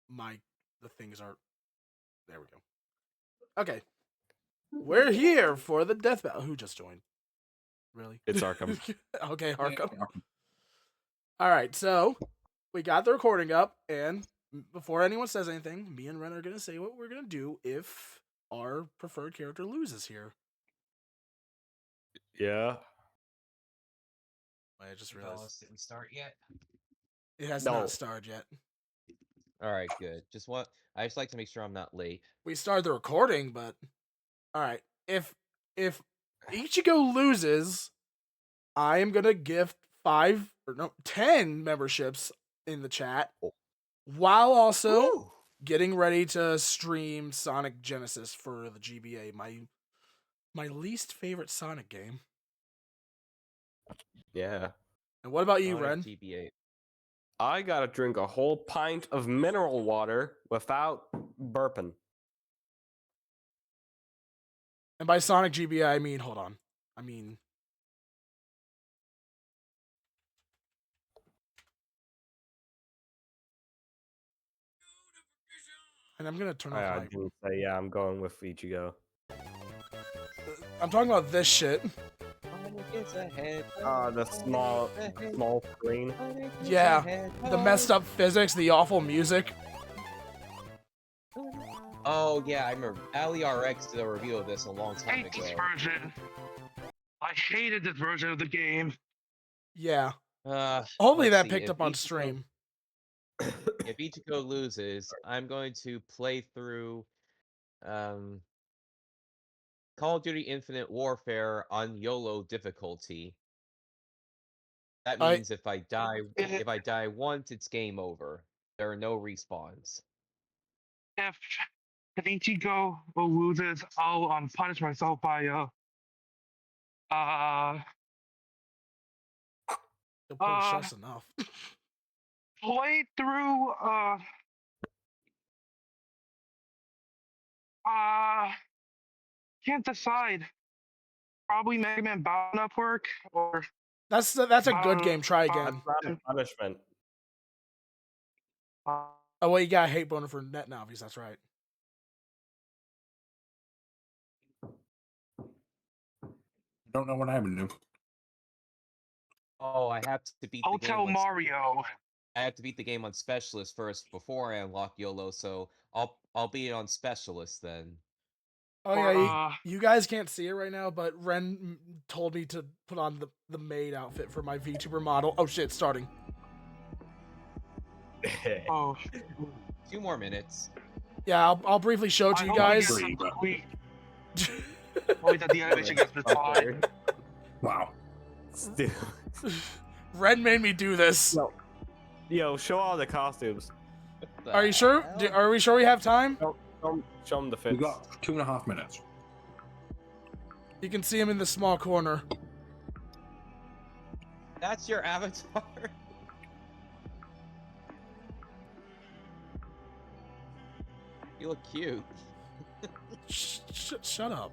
the things are. There we go. Okay. We're here for the death battle. Who just joined? Really? It's Arkham. Okay, Arkham. All right, so we got the recording up, and before anyone says anything, me and Ren are gonna say what we're gonna do if our preferred character loses here. Yeah. I just realized. Did we start yet? It has No. not started yet. All right, good. I just like to make sure I'm not late. We started the recording, but all right. If Ichigo loses, I am gonna gift 10 memberships in the chat, while also Woo! getting ready to stream Sonic Genesis for the GBA, my least favorite Sonic game. Yeah. And what about you, Sonic Ren? GBA. I gotta drink a whole pint of mineral water without burping. And by Sonic GBA, I mean, hold on. I mean, and I'm gonna turn off I my. didn't say, yeah, I'm going with Ichigo. I'm talking about this shit. The small screen. Yeah, the messed up physics, the awful music. Oh yeah, I remember. AliRx did a review of this a long I time hate this ago. version. I hated this version of the game. Yeah. Hopefully Let's that see, picked if up on Ichigo- stream. If Ichigo loses, I'm going to play through Call of Duty Infinite Warfare on YOLO difficulty. That means if I die once, it's game over. There are no respawns. If Ichigo loses, I'll punish myself by You'll punish us enough. play through can't decide. Probably Mega Man Battle Network or That's a good game. Try again. Not a punishment. Oh well, you got hate boner for net novice. That's right. Don't know what I'm doing. Oh, I have to beat the game. Hotel Mario. I have to beat the game on Specialist first before I unlock YOLO, so I'll beat it on Specialist then. Oh yeah, you guys can't see it right now, but Ren told me to put on the maid outfit for my VTuber model. Oh shit, starting. Oh. 2 more minutes. Yeah, I'll briefly show it to you guys. Wait, that the animation gets fine. Wow. Still. Ren made me do this. Yo, show all the costumes. Are you sure? Are we sure we have time? Show them the fits. We got 2.5 minutes. You can see him in the small corner. That's your avatar? You look cute. Shut up.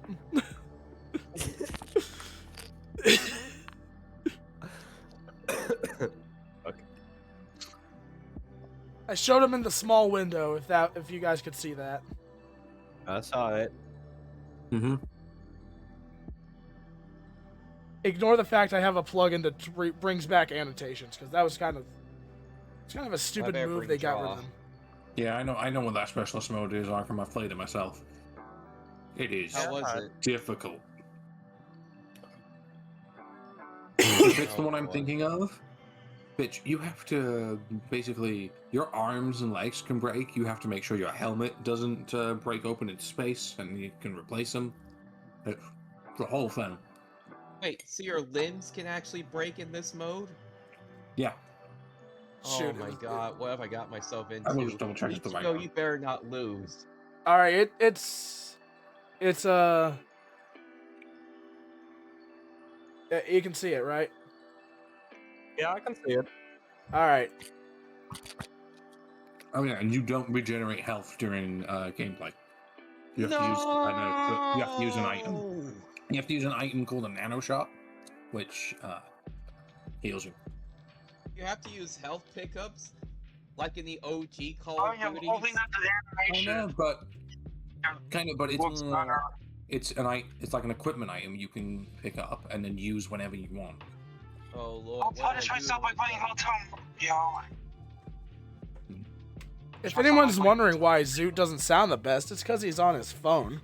Okay. I showed him in the small window. If you guys could see that. I saw it. Mm-hmm. Ignore the fact I have a plugin that brings back annotations, because that was kind of a stupid move they got rid of them. Yeah, I know what that specialist mode is, Arkham. I've played it myself. It is How was it? difficult. If it's the one I'm thinking of, bitch, you have to basically, your arms and legs can break. You have to make sure your helmet doesn't break open in space, and you can replace them. The whole thing. Wait, so your limbs can actually break in this mode? Yeah. Oh my god, what have I got myself into? I will just double check it's the right Ichigo, one. you better not lose. All right, it's you can see it, right? Yeah, I can see it. All right. Oh yeah, and you don't regenerate health during gameplay. You have to use an item. You have to use an item called a nano shot, which heals you. You have to use health pickups? like in the OG Call Oh, of yeah, Duty. hoping that the Kind animation of, but it's looks better. it's like an equipment item you can pick up and then use whenever you want. Oh lord. I'll what do punish I do? myself by playing Hotel. Yo. If anyone's wondering why Zoot doesn't sound the best, it's because he's on his phone.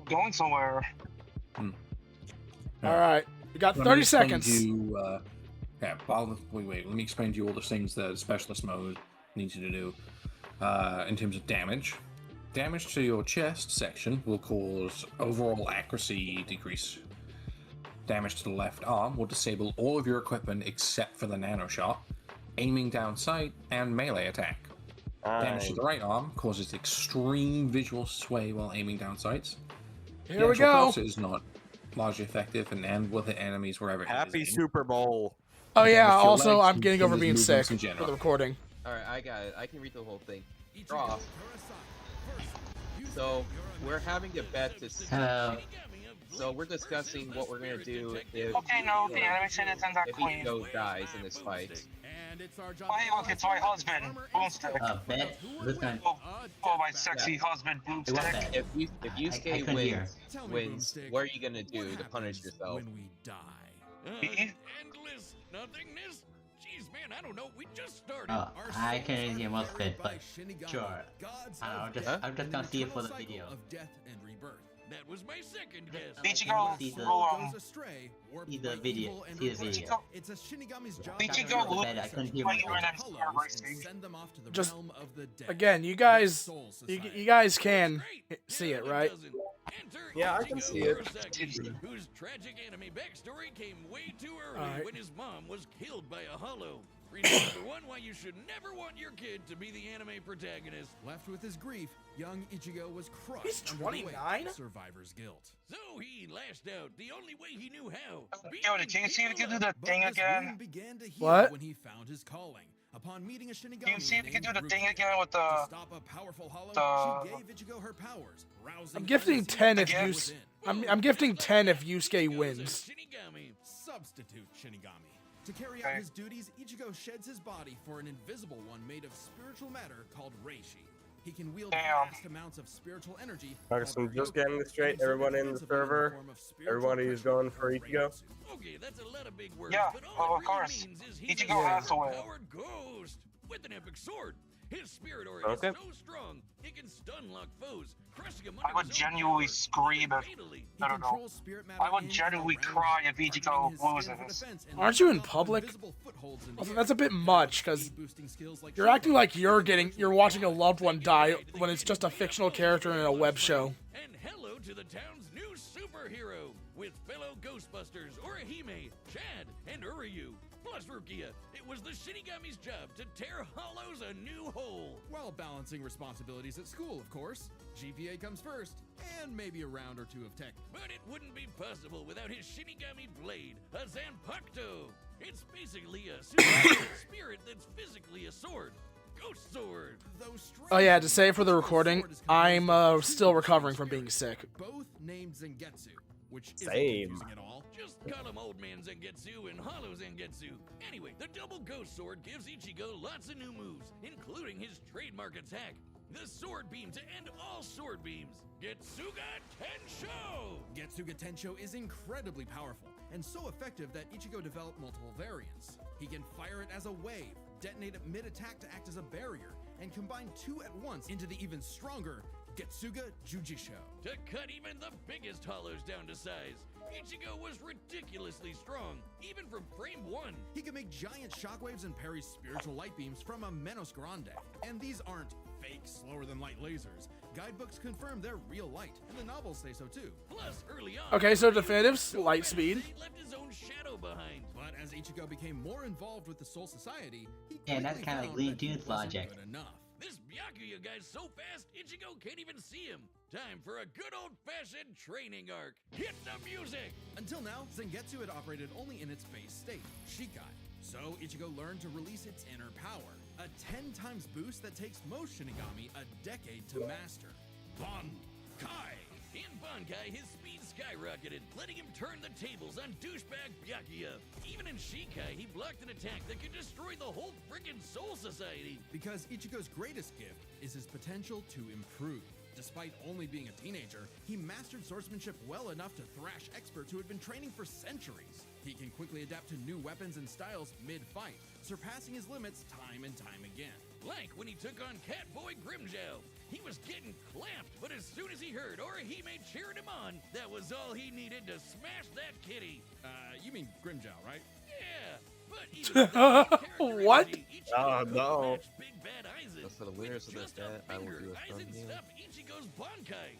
Going somewhere. All right, we got Let 30 me explain seconds. to you, wait. Let me explain to you all the things that specialist mode needs you to do. In terms of damage, damage to your chest section will cause overall accuracy decrease. Damage to the left arm will disable all of your equipment except for the nano shot, aiming down sight, and melee attack. Damage to the right arm causes extreme visual sway while aiming down sights. Here we go. Cursor is not largely effective and will hit enemies wherever it Happy is. Super Bowl. Oh yeah, Damage to your also legs I'm getting over hinders being sick movements in for general. the recording. Alright, I got it. I can read the whole thing. Draw. So we're having a bet to see. So we're discussing what we're gonna do if Okay, no, the animation isn't that if clean. Ichigo dies in this fight. Oh, hey, look, it's my husband, Boomstick. Bet? Who's gonna... Oh, my sexy husband, Wait, what's Boomstick. that? If I Yusuke couldn't hear. wins, what are you gonna do to punish yourself? When we die. Me? Endless nothingness? Jeez, man, I don't know. We just started. Oh, Our I souls couldn't hear are most of it, bound but by Shinigami, sure. gods I don't know, of just, death, I'm just and gonna an see it for the eternal video. cycle of death and rebirth. That was my second guess. Ichigo, See the- Goes astray, warped See the by video. evil and See the video. rebellion. It's a Shinigami's job Ichigo to will- Bet I couldn't hear Like, myself. you're in hollows a and racing. send them off to the Just- realm of the dead. Again, you The guys, Soul you Society. guys can Great. see it, Yeah, right? doesn't. Enter Yeah, I can Ichigo see it. Urasaki, whose tragic anime backstory came way too early Alright. when his mom was killed by a hollow. Reason number one why you should never want your kid to be the anime protagonist. Left with his grief, young Ichigo was crushed. He's under the weight 29? of survivor's guilt. So he lashed out the only way he knew how. Yo, can you see if you can do the But thing this again? wound began to heal What? when he found his calling. Upon meeting a Shinigami, Can you see if you can do named the thing Rukia. again with To the... stop a powerful hollow, the- she gave Ichigo her powers, rousing I'm gifting every 10 if single you- within. I'm gifting 10 if Yusuke Ichigo's a wins. Shinigami, substitute Shinigami. To carry out Okay. his duties, Ichigo sheds his body for an invisible one made of spiritual matter called Reishi. He can wield Damn. vast amounts of spiritual energy. Okay, called so I'm just Ryoku, getting this straight. and exert Everyone in the offensively server, form of spiritual everybody is pressure going for or Ichigo? Reiatsu. Okay, that's a lot of big words, Yeah, but all oh, it of really course. means is he's Ichigo a has to win. powered ghost with an epic sword. His spirit aura Okay. is so strong, it can stun lock foes, crushing them I under would his own genuinely power, scream if... fatally. I don't know. Controls spirit matter I would in genuinely and around cry him, if Ichigo targeting his skin for loses. defense and Aren't you in knocking off public? invisible footholds in the Also, air. that's a bit much because Speed-boosting skills like you're acting like you're shotgun, you're watching a loved one die when it's just a fictional character in a web show. And hello to the town's new superhero with fellow Ghostbusters Orihime, Chad, and Uryu. Plus Rukia, it was the Shinigami's job to tear hollows a new hole. While balancing responsibilities at school, of course. GPA comes first, and maybe a round or two of tech. But it wouldn't be possible without his Shinigami blade, a Zanpakuto. It's basically a supernatural spirit that's physically a sword. Ghost sword. Oh yeah, to say for the recording, I'm still recovering from being sick. Both named Zangetsu, which isn't Same. confusing at all. Just call him Old Man Zangetsu and Hollow Zangetsu. Anyway, the double ghost sword gives Ichigo lots of new moves, including his trademark attack, the sword beam to end all sword beams. Getsuga Tensho! Getsuga Tensho is incredibly powerful and so effective that Ichigo developed multiple variants. He can fire it as a wave, detonate it mid-attack to act as a barrier, and combine two at once into the even stronger Getsuga Jujisho. To cut even the biggest hollows down to size, Ichigo was ridiculously strong, even from frame 1. He can make giant shockwaves and parry spiritual light beams from a Menos Grande. And these aren't fake, slower-than-light lasers. Guidebooks confirm they're real light, and the novels say so too. Plus, early on... Okay, so definitive light speed. He left his own shadow behind. But as Ichigo became more involved with the Soul Society, he Yeah, that's quickly kinda like found Looney that he Tunes wasn't logic. good enough. This Byakuya guy's so fast, Ichigo can't even see him. Time for a good old-fashioned training arc. Hit the music! Until now, Zangetsu had operated only in its base state, Shikai. So Ichigo learned to release its inner power, a 10 times boost that takes most Shinigami a decade to master. Bankai! In Bankai, his speed skyrocketed, letting him turn the tables on douchebag Byakuya. Even in Shikai, he blocked an attack that could destroy the whole frickin' Soul Society. Because Ichigo's greatest gift is his potential to improve. Despite only being a teenager, he mastered swordsmanship well enough to thrash experts who had been training for centuries. He can quickly adapt to new weapons and styles mid-fight, surpassing his limits time and time again. Like when he took on Catboy Grimjow. He was getting clamped, but as soon as he heard Orihime cheering him on, that was all he needed to smash that kitty. You mean Grimjow, right? Yeah, but even with What? Oh, no. Big Bad Aizen. So for the winners of With this just a bet, I will finger, do a Aizen thumbnail. stuffed Ichigo's Bankai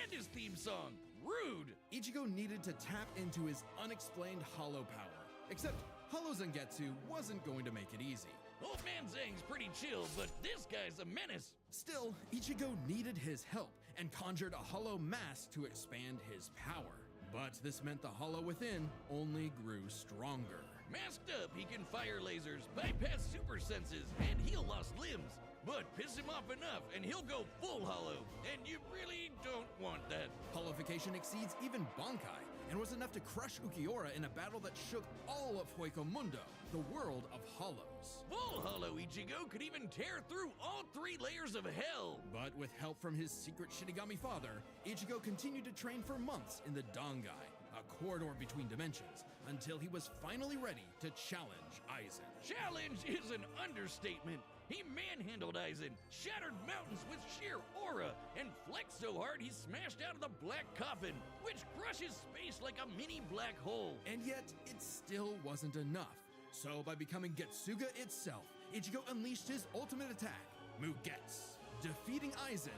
and his theme song. Rude. Ichigo needed to tap into his unexplained hollow power. Except Hollow Zangetsu wasn't going to make it easy. Old Man Zang's pretty chill, but this guy's a menace. Still, Ichigo needed his help and conjured a hollow mask to expand his power. But this meant the hollow within only grew stronger. Masked up, he can fire lasers, bypass super senses, and heal lost limbs. But piss him off enough, and he'll go full hollow. And you really don't want that. Hollowification exceeds even Bankai, and was enough to crush Ukiura in a battle that shook all of Hueco Mundo, the world of hollows. Full hollow Ichigo could even tear through all 3 layers of hell. But with help from his secret Shinigami father, Ichigo continued to train for months in the Dangai, a corridor between dimensions, until he was finally ready to challenge Aizen. Challenge is an understatement. He manhandled Aizen, shattered mountains with sheer aura, and flexed so hard he smashed out of the black coffin, which crushes space like a mini black hole. And yet, it still wasn't enough. So by becoming Getsuga itself, Ichigo unleashed his ultimate attack, Mugetsu, defeating Aizen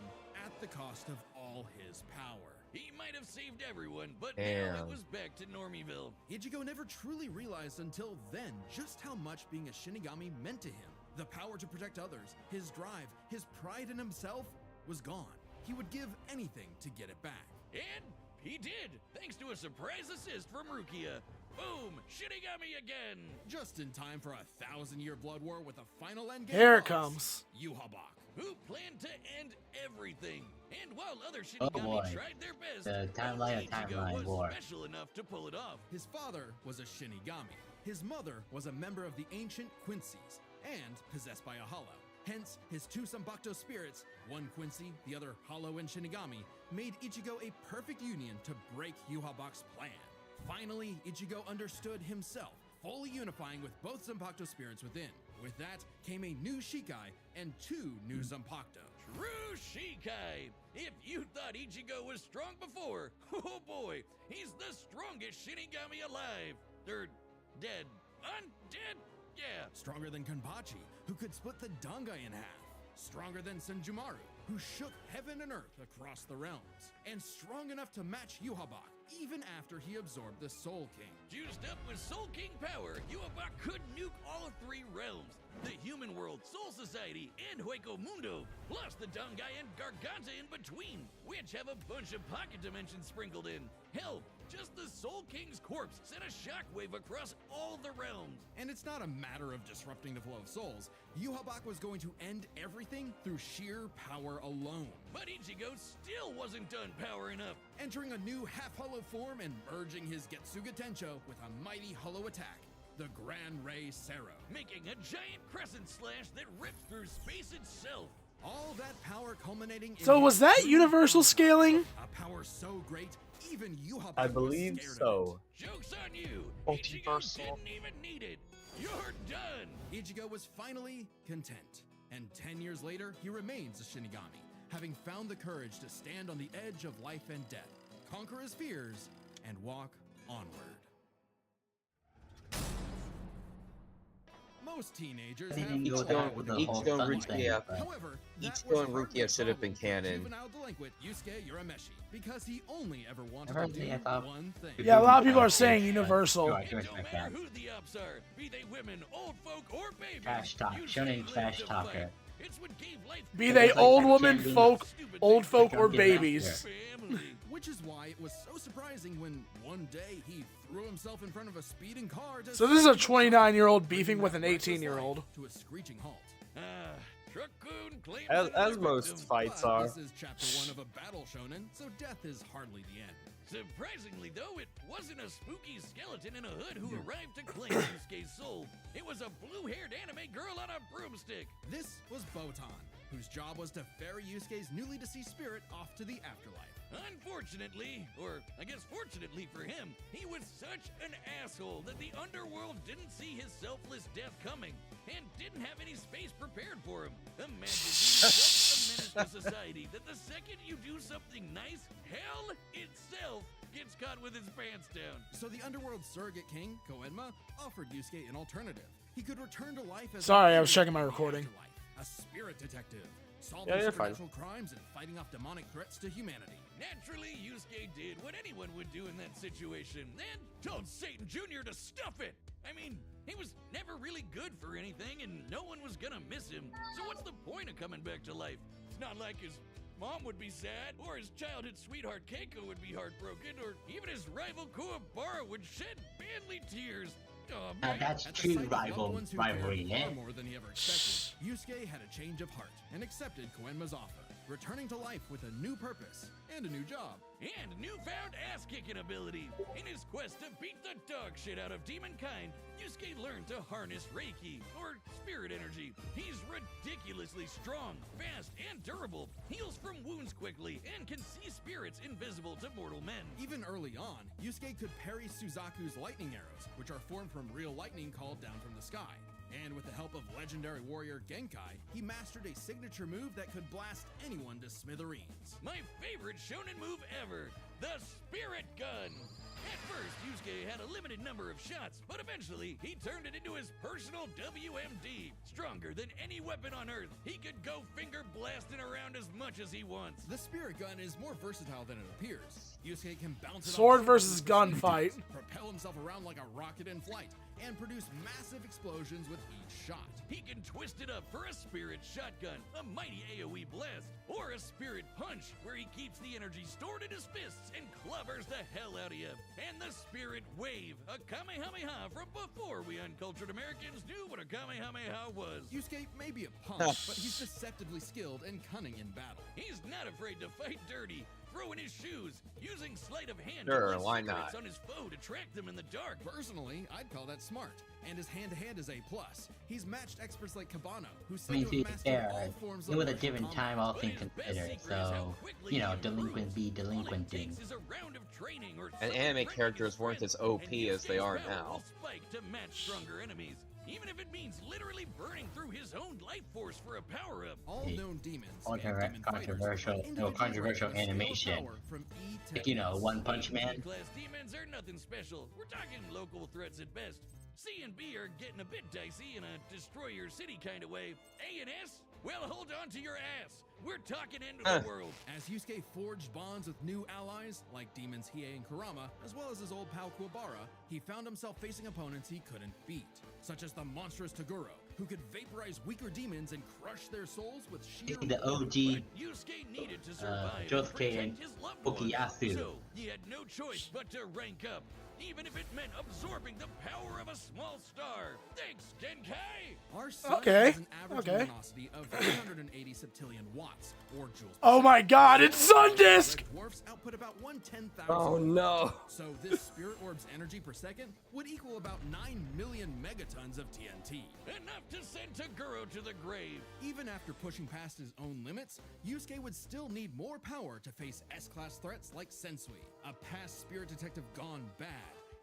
at the cost of all his power. He might have saved everyone, but now Damn. it was back to Normieville. Ichigo never truly realized until then just how much being a Shinigami meant to him. The power to protect others, his drive, his pride in himself was gone. He would give anything to get it back. And he did, thanks to a surprise assist from Rukia. Boom! Shinigami again! Just in time for a 1,000-year blood war with a final endgame Here it boss, comes. Yuhabak. Who planned to end everything. And while other Oh Shinigami boy. tried their best, The timeline of only Ichigo timeline was war. special enough to pull it off. His father was a Shinigami. His mother was a member of the ancient Quincy's and possessed by a hollow. Hence, his 2 Sanbakuto spirits, one Quincy, the other hollow and Shinigami, made Ichigo a perfect union to break Yuhabak's plan. Finally, Ichigo understood himself, fully unifying with both Zanpakuto spirits within. With that came a new Shikai and 2 new Zanpakuto. True Shikai! If you thought Ichigo was strong before, oh boy, he's the strongest Shinigami alive. They're dead. Undead? Yeah. Stronger than Kanpachi, who could split the Dangai in half. Stronger than Senjumaru, who shook heaven and earth across the realms. And strong enough to match Yuhabak, even after he absorbed the Soul King. Juiced up with Soul King power, Yuhabak could nuke all 3 realms. The human world, Soul Society, and Hueco Mundo, plus the Dangai and Garganta in between, which have a bunch of pocket dimensions sprinkled in. Hell, just the Soul King's corpse sent a shockwave across all the realms. And it's not a matter of disrupting the flow of souls. Yuhabak was going to end everything through sheer power alone. But Ichigo still wasn't done powering up. Entering a new half-hollow form and merging his Getsuga Tensho with a mighty hollow attack, the Gran Ray Sero. Making a giant crescent slash that rips through space itself. All that power culminating in So was that his universal scaling? a power so great, even Yuhabak I was believe scared so. Joke's on you. Ichigo Multiversal. didn't even need it. You're done. of it. Ichigo was finally content. And 10 years later, he remains a Shinigami, having found the courage to stand on the edge of life and death, conquer his fears, and walk onward. Most teenagers have Didn't go Ichigo- down with the whole Ichigo fun and thing. Rukia. but- However, that Ichigo was and hardly Rukia a should have been problem for canon. Juvenile delinquent Yusuke Urameshi, because he only ever wanted to Personally, do I thought- one thing. Yeah, a lot of people are saying Sure, universal. I It can don't respect matter that. who the ops are, be they women, old folk, or babies. Trash talk. You Shonen should trash live to talker. fight. It's what gave life Be It they was like old that woman, candy. folk, stupid old things folk, like or Don't get babies. family. Which is why it was so surprising when one day he threw himself in front of a speeding car to So this is a save the 29-year-old bringing beefing with that an reckless 18-year-old. life to a screeching halt. Truck-kun claims As another most victim. fights But are. this is chapter 1 of a battle shonen, so death is hardly the end. Surprisingly, though, it wasn't a spooky skeleton in a hood who arrived to claim Yusuke's soul. It was a blue-haired anime girl on a broomstick. This was Botan, whose job was to ferry Yusuke's newly deceased spirit off to the afterlife. Unfortunately, or I guess fortunately for him, he was such an asshole that the underworld didn't see his selfless death coming and didn't have any space prepared for him. Imagine being such a menace to society that the second you do something nice, hell itself gets caught with his pants down. So the underworld surrogate king, Koenma, offered Yusuke an alternative. He could return to life as Sorry, a I was checking my recording. a spirit detective, solving Yeah, you're fine. supernatural crimes and fighting off demonic threats to humanity. Naturally, Yusuke did what anyone would do in that situation, and told Satan Jr. to stuff it. I mean, he was never really good for anything, and no one was gonna miss him. So what's the point of coming back to life? It's not like his mom would be sad, or his childhood sweetheart Keiko would be heartbroken, or even his rival Kuwabara would shed manly tears. Oh, man. That's At the true sight of loved rival ones who rivalry, cared eh? far more than he ever expected, Yusuke had a change of heart and accepted Koenma's offer, returning to life with a new purpose and a new job. And newfound ass-kicking ability. In his quest to beat the dog shit out of demon kind, Yusuke learned to harness Reiki, or spirit energy. He's ridiculously strong, fast, and durable, heals from wounds quickly, and can see spirits invisible to mortal men. Even early on, Yusuke could parry Suzaku's lightning arrows, which are formed from real lightning called down from the sky. And with the help of legendary warrior Genkai, he mastered a signature move that could blast anyone to smithereens. My favorite shonen move ever, the Spirit Gun. At first, Yusuke had a limited number of shots, but eventually, he turned it into his personal WMD. Stronger than any weapon on Earth, he could go finger blasting around as much as he wants. The spirit gun is more versatile than it appears. Yusuke can bounce it Sword off versus shields gun with fight. speed, propel himself around like a rocket in flight, and produce massive explosions with each shot. He can twist it up for a Spirit Shotgun, a mighty AoE blast, or a Spirit Punch, where he keeps the energy stored in his fists and clobbers the hell out of you. And the Spirit Wave, a Kamehameha from before we uncultured Americans knew what a Kamehameha was. Yusuke may be a punk, but he's deceptively skilled and cunning in battle. He's not afraid to fight dirty, throwing his shoes, using sleight of hand Sure, to why plant secrets not? on his foe to track them in the dark. Personally, I'd call that smart, and his hand-to-hand is A+. He's matched experts like Kabano, who I said mean, to to have be mastered fair, all forms it of was a martial different combat. time, all But things his best considered. secret is how So, quickly you know, he delinquent be improves. All it delinquenting. takes is a round of training or And some anime training characters his weren't friends, as OP and as they Yusuke's are power now. will spike to match stronger enemies, even if it means literally burning through his own life force for a power-up. All Hey, known demons Controver- and demon fighters controversial- are no, individual controversial with scale animation. power from E to Like, you know, S. One Punch Man. Class demons are nothing special. We're talking local threats at best. C and B are getting a bit dicey in a destroy your city kind of way. A and S? Well, hold on to your ass. We're talking end of the world. As Yusuke forged bonds with new allies, like demons Hiei and Kurama, as well as his old pal Kuwabara, he found himself facing opponents he couldn't beat, such as the monstrous Toguro, who could vaporize weaker demons and crush their souls with sheer The will. OG But Yusuke needed to survive and Josuke protect and his loved ones. Okuyasu. So he had no choice but to rank up, even if it meant absorbing the power of a small star. Thanks, Genkai! Our sun Okay, has an average okay. luminosity of 380 septillion watts, or joules. Oh my god, it's Sundisk! Red dwarfs output about 1/10,000. Oh no. So this spirit orb's energy per second would equal about 9 million megatons of TNT. Enough to send Toguro to the grave. Even after pushing past his own limits, Yusuke would still need more power to face S-class threats like Sensui, a past spirit detective gone bad,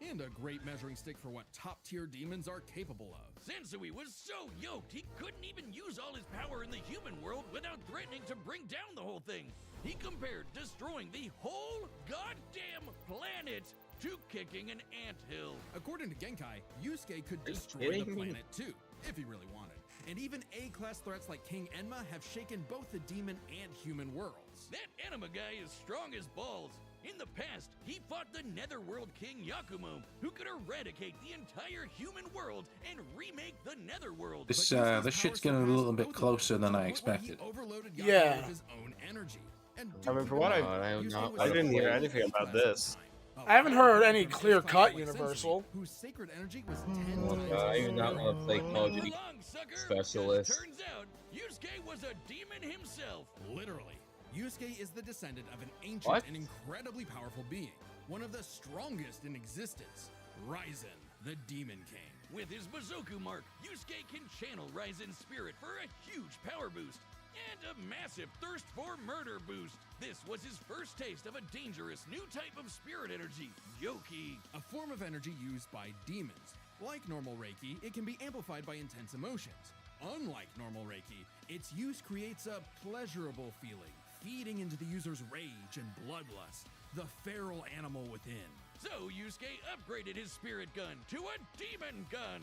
and a great measuring stick for what top-tier demons are capable of. Sensui was so yoked, he couldn't even use all his power in the human world without threatening to bring down the whole thing. He compared destroying the whole goddamn planet to kicking an anthill. According to Genkai, Yusuke could Are you destroy the kidding me? planet too, if he really wanted. And even A-class threats like King Enma have shaken both the demon and human worlds. That anima guy is strong as balls. In the past, he fought the Netherworld King Yakumo, who could eradicate the entire human world and remake the Netherworld. This But Yusuke's this shit's power getting a little surpassed bit both of closer them than to I the point where expected. He overloaded Yakumo Yeah. with his own energy. And I mean, for what I don't know. Yusuke was I didn't hear still anything about A-class at the this. time. I haven't heard any From clear-cut S-class like Universal. Sensui, whose sacred energy was 10 Oh, times God, I do stronger not want to than play her Call of own. Duty Long sucker, Specialist. because turns out Yusuke was a demon himself. Literally. Yusuke is the descendant of an ancient What? and incredibly powerful being. one of the strongest in existence, Ryzen, the Demon King. With his Mizoku mark, Yusuke can channel Ryzen's spirit for a huge power boost and a massive thirst for murder boost. This was his first taste of a dangerous new type of spirit energy, Yoki. A form of energy used by demons. Like normal Reiki, it can be amplified by intense emotions. Unlike normal Reiki, its use creates a pleasurable feeling, feeding into the user's rage and bloodlust, the feral animal within. So Yusuke upgraded his spirit gun to a demon gun.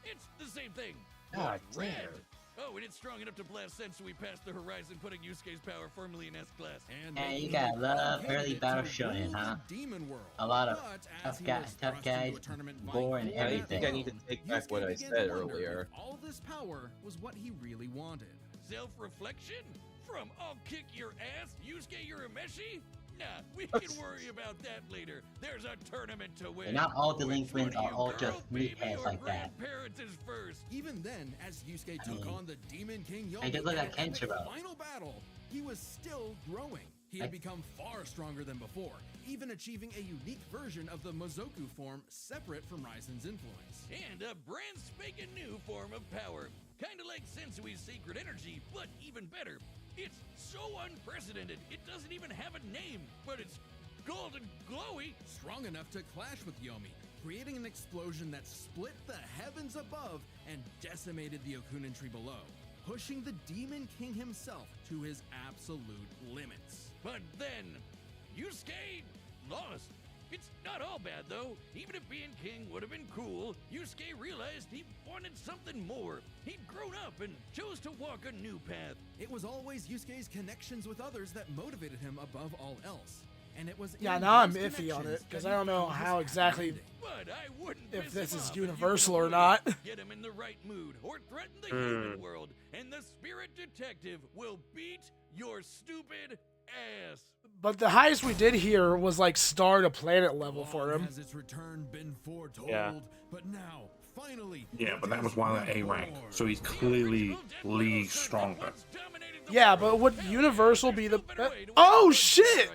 It's the same thing, God but red. damn. Oh, and it's strong enough to blast sense, so we passed the horizon, putting Yusuke's power firmly in S-Class. And Hey, you the gotta love Demon early King battle to shonen, rule the huh? Demon world. A lot of But as tough he guys, was tough thrust into a guys, tournament gore and fight, I think I everything. need to take back Yusuke what I began said to wonder earlier. if all this power was what he really wanted. Self-reflection? From I'll kick your ass, Yusuke Urameshi? Nah, we can worry about that later. There's a tournament to win. And not all Which delinquents one are of you all girl just baby meatheads or like that. grandparents is first? Even then, as Yusuke took mean, on the Demon King Yomi I just look in at an epic Kenshiro. final battle, he was still growing. He had I- become far stronger than before, even achieving a unique version of the Mizoku form separate from Ryzen's influence. And a brand spanking new form of power. Kinda like Sensui's sacred energy, but even better. It's so unprecedented, it doesn't even have a name, but it's golden glowy. Strong enough to clash with Yomi, creating an explosion that split the heavens above and decimated the Okunin tree below, pushing the Demon King himself to his absolute limits. But then, Yusuke lost. It's not all bad though. Even if being king would have been cool, Yusuke realized he wanted something more. He'd grown up and chose to walk a new path. It was always Yusuke's connections with others that motivated him above all else. And it was Yeah, in now I'm those iffy on it connections because that I he don't know found his how happy exactly ending. But I wouldn't if piss this him is off if you universal could or not. Get him in the right mood or threaten the human world, and the spirit detective will beat your stupid ass. But the highest we did here was like star to planet level for Long him. has its return been foretold, Yeah. but now, finally, Yeah, but it that was is while at A rank, born. so he's clearly league stronger. Yeah, but would Universal be the oh shit!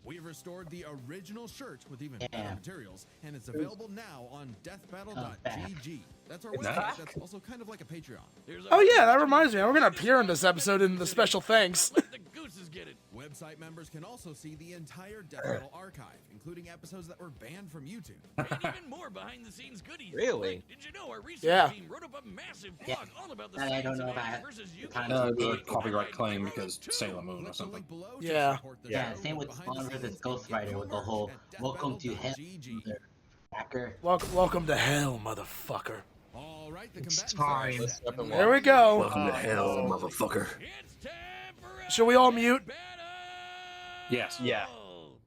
We've restored the original shirt with even Yeah. better materials, and it's available now on deathbattle.gg. That's our It's website. back. That's also kind of like a Patreon. Oh yeah, that reminds me. We're gonna appear in this episode in the special thanks. Let the gooses get it. Website members can also see the entire Death Battle archive, including episodes that were banned from YouTube. And even more behind-the-scenes goodies. Really? Like, did you know our research Yeah. team wrote up a massive Yeah. blog all about the That I science don't know of about. Ash versus you? Kind No, of the big. copyright claim because Sailor Moon or Click the something. link below to Yeah. support the Yeah, show same with behind Spawn the versus scenes Ghost and get Rider your with the merch whole at welcome to hell, deathbattle.gg. hacker. Welcome to hell, motherfucker. All right, the It's combatants are time. set. Let's There we go. Welcome to hell, motherfucker. It's time for Should we all mute? battle. Yes. Yeah.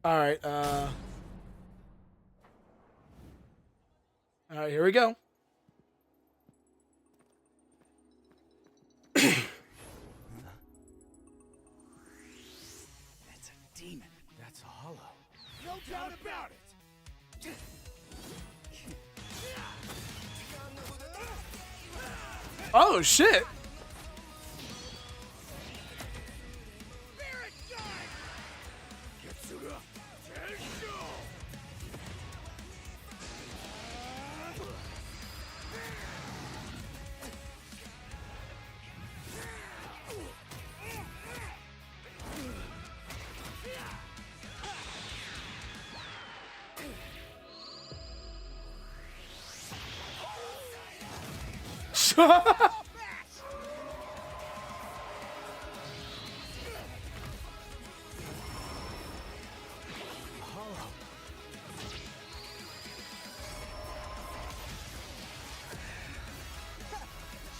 All right. All right. Here we go. That's a demon. That's a hollow. No doubt about it. Oh shit! Spirit gun! Yatsuga, Tensho!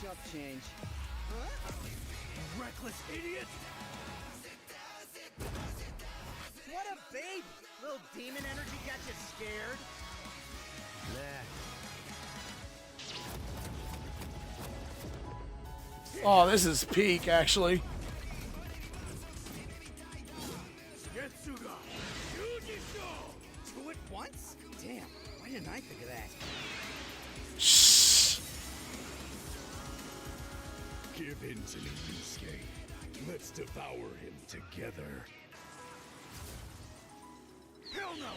Chop change. You reckless idiot! What a baby! Little demon energy got you scared? Oh, this is peak actually. Yatsuga! Two at once? Damn, why didn't I think of that? Shh. Give in to me, Yusuke. Let's devour him together. Hell no!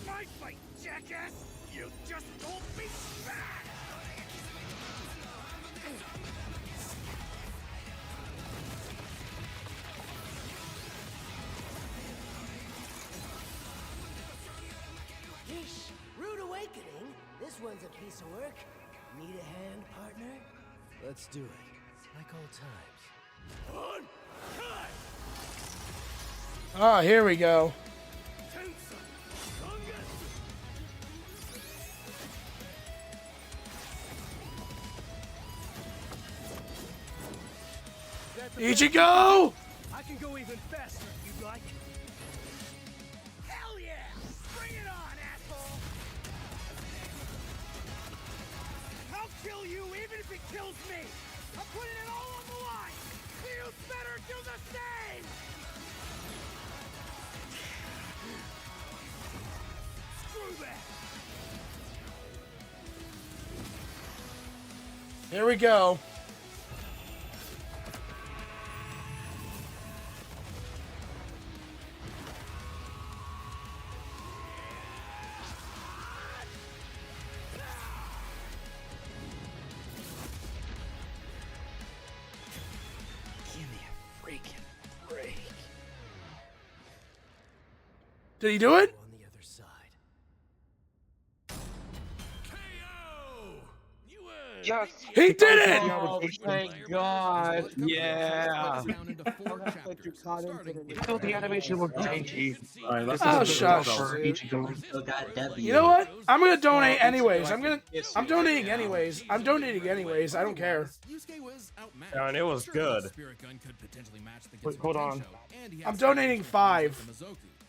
my fight, jackass! You just told me back! Yeesh, rude awakening. This one's a piece of work. Need a hand, partner? Let's do it, like old times. Ah, here we go. Ichigo! I can go even faster if you'd like. Hell yeah! Bring it on, asshole! I'll kill you even if it kills me! I'm putting it all on the line! You better do the same! Screw that! Here we go. Did he do it? On the other side. Yes. He did it! Oh, thank God. Yeah. So the animation was janky. Alright, let's Oh, listen to shush. the result. Still got W. You know what? I'm gonna donate anyways. I'm donating anyways. I'm donating anyways. I don't care. And it was good. Wait, hold on. I'm donating 5.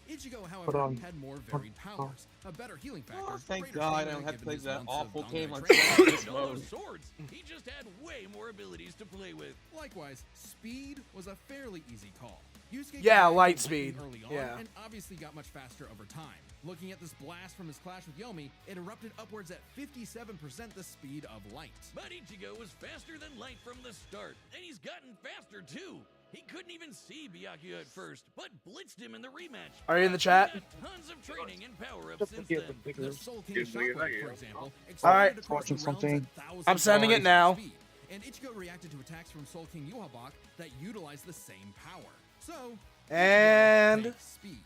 Ichigo, Hold however, on. had more varied powers, a better healing factor. Oh, thank greater God I stamina don't have to given play his that months of awful dominant game on training. Specialist No mode. swords. He just had way more abilities to play with. Likewise, speed was a fairly easy call. Yusuke Yeah, commanded light lightning speed. early on, Yeah. and obviously got much faster over time. Looking at this blast from his clash with Yomi, it erupted upwards at 57% the speed of light. But Ichigo was faster than light from the start, and he's gotten faster too. He couldn't even see Byakuya at first, but blitzed him in the rematch. Are you in the chat? He's got tons of training and power-ups since then. The Soul King Shockwave, for example, All right. exploded across the Watching realms something. at thousands I'm sending of it now. speed, and Ichigo reacted to attacks from Soul King Yuhabak that utilized the same power. So, And takes speed.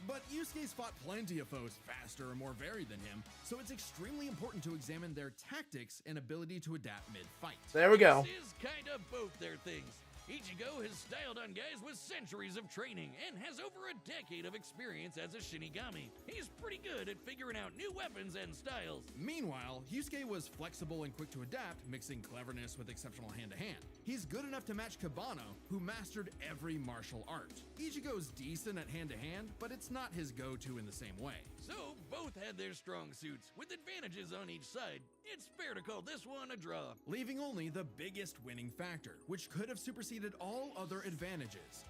But Yusuke's fought plenty of foes faster and more varied than him, so it's extremely important to examine their tactics and ability to adapt mid-fight. there we go. This is kind of both their things. Ichigo has styled on guys with centuries of training and has over a decade of experience as a Shinigami. He's pretty good at figuring out new weapons and styles. Meanwhile, Yusuke was flexible and quick to adapt, mixing cleverness with exceptional hand-to-hand. He's good enough to match Kabano, who mastered every martial art. Ichigo's decent at hand-to-hand, but it's not his go-to in the same way. So, both had their strong suits, with advantages on each side. It's fair to call this one a draw. Leaving only the biggest winning factor, which could have superseded all other advantages: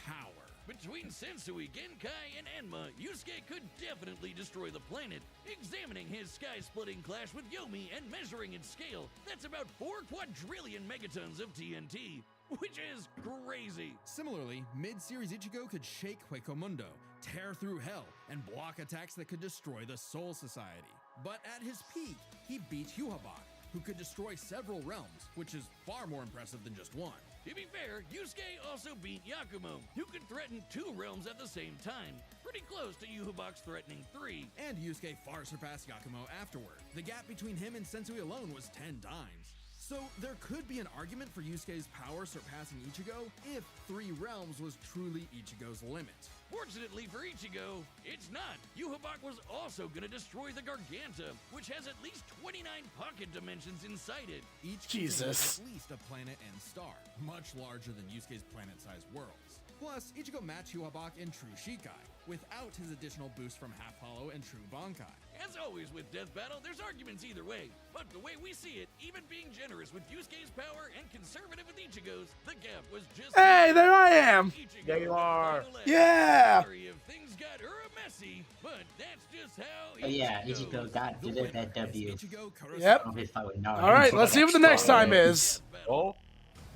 power. Between Sensui, Genkai, and Enma, Yusuke could definitely destroy the planet. Examining his sky-splitting clash with Yomi and measuring its scale, that's about 4 quadrillion megatons of TNT, which is crazy. Similarly, mid-series Ichigo could shake Huecomundo, tear through hell, and block attacks that could destroy the Soul Society. But at his peak, he beat Yuhabak, who could destroy several realms, which is far more impressive than just one. To be fair, Yusuke also beat Yakumo, who could threaten 2 realms at the same time. Pretty close to Yuhabak's threatening 3. And Yusuke far surpassed Yakumo afterward. The gap between him and Sensui alone was 10 times. So there could be an argument for Yusuke's power surpassing Ichigo if 3 realms was truly Ichigo's limit. Fortunately for Ichigo, it's not. Yuhabak was also gonna destroy the Garganta, which has at least 29 pocket dimensions inside it. Each Jesus. contains at least a planet and star, much larger than Yusuke's planet-sized worlds. Plus, Ichigo matched Yuhabak in True Shikai, without his additional boost from Half Hollow and True Bankai. As always with Death Battle, there's arguments either way. But the way we see it, even being generous with Yusuke's power and conservative with Ichigo's, the gap was just... Hey, there I am. Ichigo There you are. Yeah. Sorry if things got messy, but that's just how Oh yeah, Ichigo Ichigo got The did that winner is W. Ichigo Kurosawa. Yep. Of his fight with Naruto. All right, let's see what the next time is. Oh,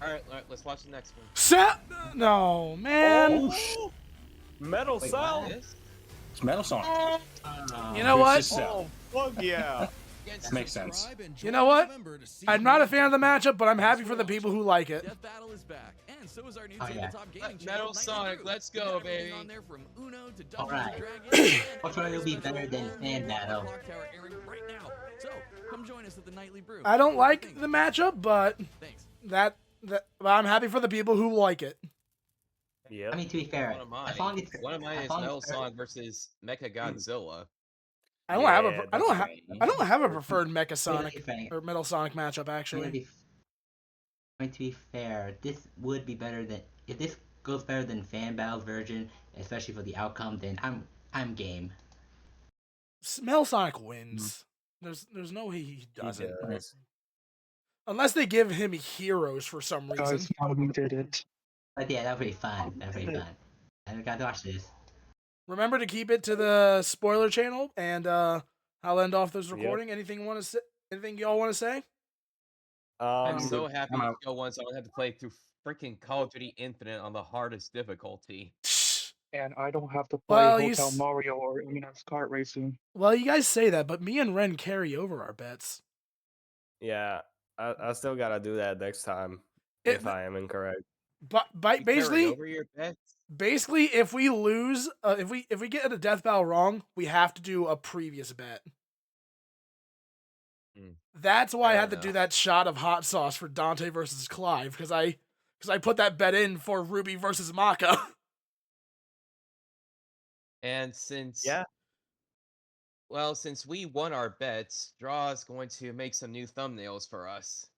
Alright, let's watch the next one. No, man. Metal Wait, Cell. what? This? It's Metal Sonic. You know what? Versus Cell. Fuck yeah. Makes sense. Subscribe and You join know what? November to see I'm not a more fan of the Death matchup, but I'm happy Thanks for the watching. people who like it. Death Battle is back, and so is our new Oh, yeah. tabletop gaming channel, Metal Nightly Sonic, Brew. let's We got go, everything baby. on there from Uno to Dungeons Alright. and Dragons. Which one will be better than Fan Battle? Clock Tower airing right now. So come join us at the Nightly Brew. I don't What do you like think? the matchup, but Thanks. but I'm happy for the people who like it. Yep. I mean, to be fair, One of mine. as long as One of mine as is long Metal as Sonic versus Mecha Godzilla. I don't have a Yeah, I don't that's have right. I don't have a preferred Mecha to Sonic be fair, or Metal Sonic matchup I'm gonna actually. be fair, this would be better than if this goes better than Fan Battle's version, especially for the outcome. Then I'm game. Metal Sonic wins. There's no way he He doesn't. does. Unless they give him heroes for some reason. Guys, now we did it. But yeah, that would be fun. That would be fun. I got to watch this. Remember to keep it to the spoiler channel, and I'll end off this Yep. recording. Anything y'all want to say? I'm Um, so happy I'm to out. go once I don't have to play through freaking Call of Duty Infinite on the hardest difficulty. And I don't have to play Well, you Hotel s- Mario or Umina's kart racing. Well, you guys say that, but me and Ren carry over our bets. yeah, I still gotta do that next time It- if I am incorrect. But You carry basically, over your bets? if we lose, if we get a death battle wrong, we have to do a previous bet. That's why I Fair had to do enough. that shot of hot sauce for Dante versus Clive because I put that bet in for Ruby versus Maka. And since Yeah. since we won our bets, Draw is going to make some new thumbnails for us.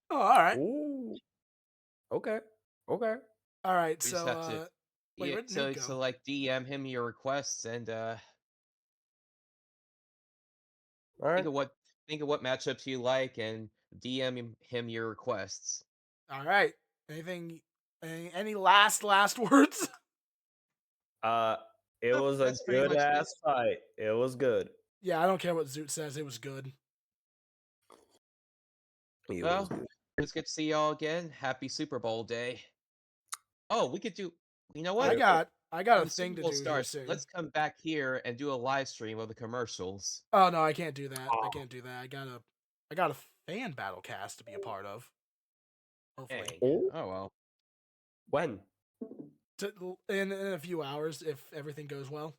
Oh, all right, Ooh. Okay. Okay. all right. We just So, have to wait, yeah, where'd so Newt go? so like DM him your requests and All right. think of what matchups you like and DM him your requests. All right. Any last words? It Nope, was a that's pretty good much it. ass fight. It was good. Yeah, I don't care what Zoot says. It was good. It Well, was good. let's get to see y'all again. Happy Super Bowl day. Oh, we could do. You know I what? got When a the thing Super to Bowl do here starts, soon. let's come back here and do a live stream of the commercials. Oh no, I can't do that. I can't do that. I got a fan battle cast to be a part of. Hopefully, Dang. Oh. Oh well. When? in a few hours if everything goes well.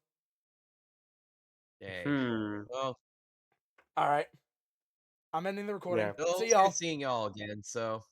Dang. Well, All right. I'm ending the recording. Yeah. well, See it's y'all. good seeing y'all again. So.